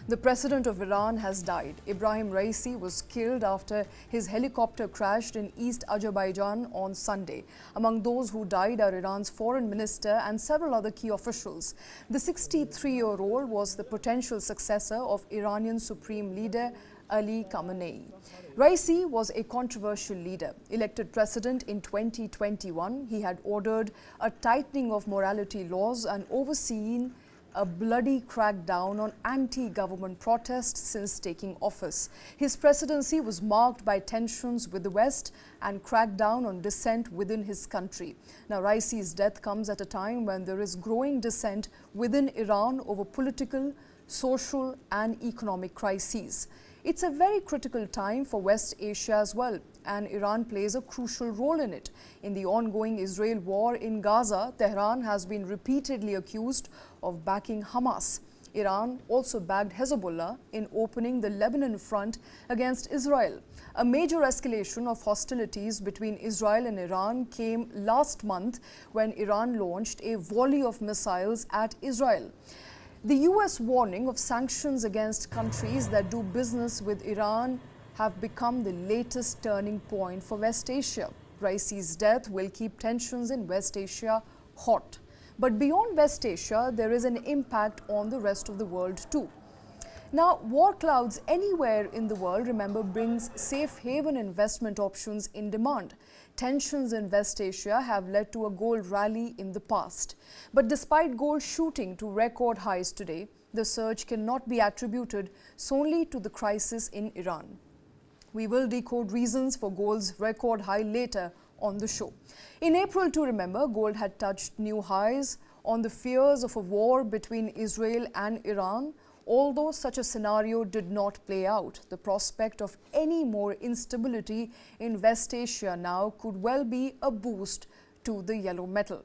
The president of Iran has died. Ebrahim Raisi was killed after his helicopter crashed in East Azerbaijan on Sunday. Among those who died are Iran's foreign minister and several other key officials. The 63-year-old was the potential successor of Iranian Supreme Leader Ali Khamenei. Raisi was a controversial leader. Elected president in 2021, he had ordered a tightening of morality laws and overseen a bloody crackdown on anti-government protests since taking office. His presidency was marked by tensions with the West and crackdown on dissent within his country. Now, Raisi's death comes at a time when there is growing dissent within Iran over political, social and economic crises. It's a very critical time for West Asia as well, and Iran plays a crucial role in it. In the ongoing Israel war in Gaza, Tehran has been repeatedly accused of backing Hamas. Iran also backed Hezbollah in opening the Lebanon front against Israel. A major escalation of hostilities between Israel and Iran came last month when Iran launched a volley of missiles at Israel. The US warning of sanctions against countries that do business with Iran have become the latest turning point for West Asia. Raisi's death will keep tensions in West Asia hot. But beyond West Asia, there is an impact on the rest of the world too. Now, war clouds anywhere in the world, remember, brings safe haven investment options in demand. Tensions in West Asia have led to a gold rally in the past. But despite gold shooting to record highs today, the surge cannot be attributed solely to the crisis in Iran. We will decode reasons for gold's record high later on the show. In April, to remember, gold had touched new highs on the fears of a war between Israel and Iran. Although such a scenario did not play out, the prospect of any more instability in West Asia now could well be a boost to the yellow metal.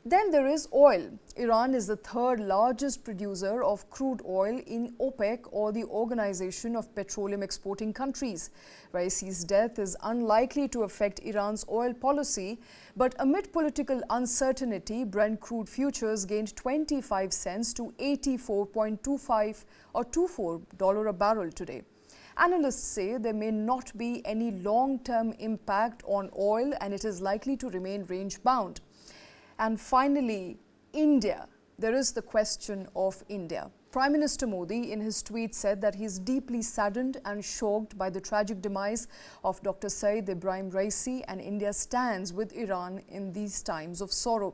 Then there is oil. Iran is the third largest producer of crude oil in OPEC, or the Organization of Petroleum Exporting Countries. Raisi's death is unlikely to affect Iran's oil policy, but amid political uncertainty, Brent crude futures gained 25 cents to $84.25 or $24 a barrel today. Analysts say there may not be any long-term impact on oil and it is likely to remain range-bound. And finally, India. There is the question of India. Prime Minister Modi in his tweet said that he is deeply saddened and shocked by the tragic demise of Dr. Syed Ebrahim Raisi, and India stands with Iran in these times of sorrow.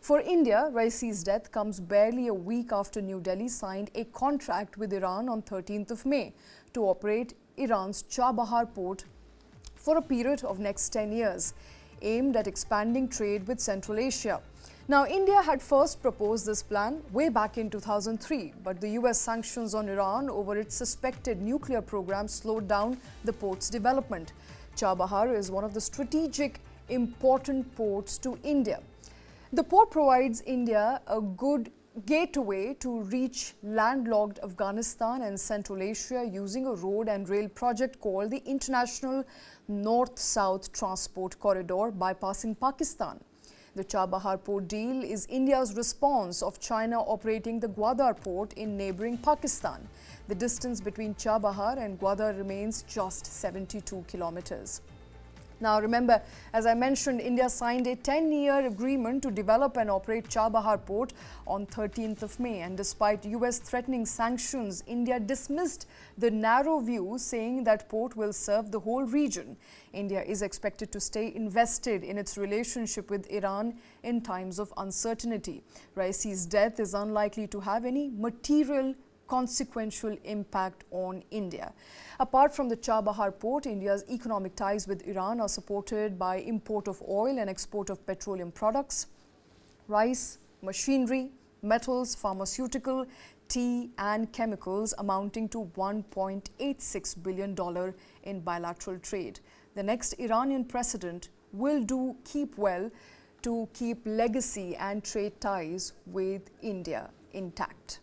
For India, Raisi's death comes barely a week after New Delhi signed a contract with Iran on 13th of May to operate Iran's Chabahar port for a period of next 10 years. Aimed at expanding trade with Central Asia. Now, India had first proposed this plan way back in 2003, but the US sanctions on Iran over its suspected nuclear program slowed down the port's development. Chabahar is one of the strategic important ports to India. The port provides India a good gateway to reach landlocked Afghanistan and Central Asia using a road and rail project called the International North-South Transport Corridor bypassing Pakistan. The Chabahar port deal is India's response of China operating the Gwadar port in neighboring Pakistan. The distance between Chabahar and Gwadar remains just 72 kilometers. Now remember, as I mentioned, India signed a 10-year agreement to develop and operate Chabahar port on 13th of May. And despite US threatening sanctions, India dismissed the narrow view, saying that port will serve the whole region. India is expected to stay invested in its relationship with Iran in times of uncertainty. Raisi's death is unlikely to have any material consequential impact on India. Apart from the Chabahar port, India's economic ties with Iran are supported by import of oil and export of petroleum products, rice, machinery, metals, pharmaceutical, tea and chemicals amounting to $1.86 billion in bilateral trade. The next Iranian president will keep well to keep legacy and trade ties with India intact.